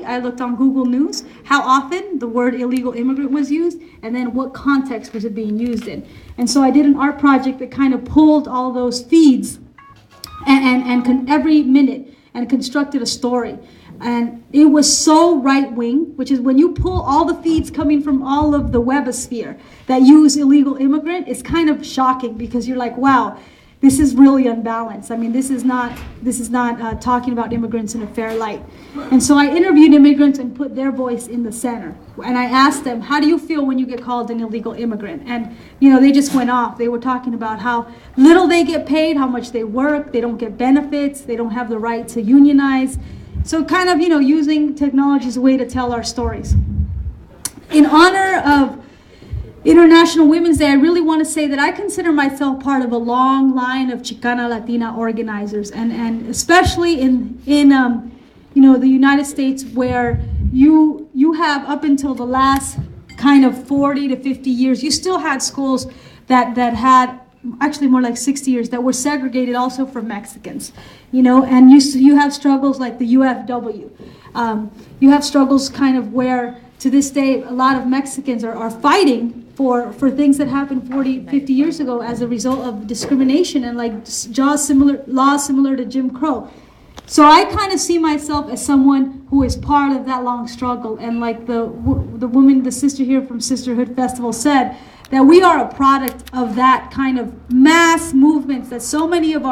I looked on Google News how often the word illegal immigrant was used, and then what context was it being used in. And so I did an art project that kind of pulled all those feeds and every minute and constructed a story. And it was so right-wing, which is when you pull all the feeds coming from all of the webosphere that use illegal immigrant, it's kind of shocking because you're like, wow, this is really unbalanced. I mean, this is not talking about immigrants in a fair light. And so I interviewed immigrants and put their voice in the center. And I asked them, how do you feel when you get called an illegal immigrant? And, you know, they just went off. They were talking about how little they get paid, how much they work, they don't get benefits, they don't have the right to unionize. So kind of, you know, using technology as a way to tell our stories. In honor of International Women's Day, I really want to say that I consider myself part of a long line of Chicana Latina organizers, and especially in you know, the United States, where you have up until the last kind of 40 to 50 years, you still had schools that had, actually more like 60 years, that were segregated also for Mexicans, you know, and you have struggles like the UFW. You have struggles kind of where to this day a lot of Mexicans are fighting for things that happened 40, 50 years ago as a result of discrimination and like laws similar to Jim Crow. So I kind of see myself as someone who is part of that long struggle, and like the woman, the sister here from Sista'hood Festival said, that we are a product of that kind of mass movements that so many of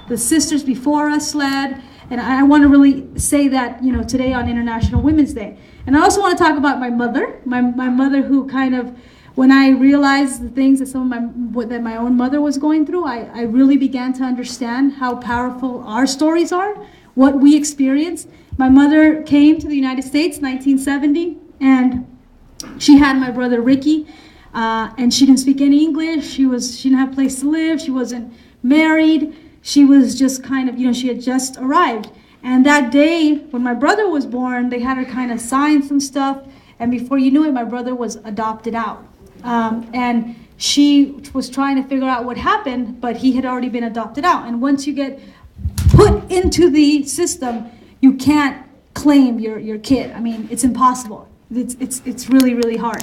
the sisters before us led. And I want to really say that, you know, today on International Women's Day. And I also want to talk about my mother, my mother, who kind of, when I realized the things that that my own mother was going through, I really began to understand how powerful our stories are, what we experienced. My mother came to the United States in 1970, and she had my brother Ricky. And she didn't speak any English. She didn't have a place to live. She wasn't married. She was just kind of, you know, she had just arrived. And that day when my brother was born, they had her kind of sign some stuff. And before you knew it, my brother was adopted out. And she was trying to figure out what happened, but he had already been adopted out. And once you get put into the system, you can't claim your kid. I mean, it's impossible. It's really, really hard.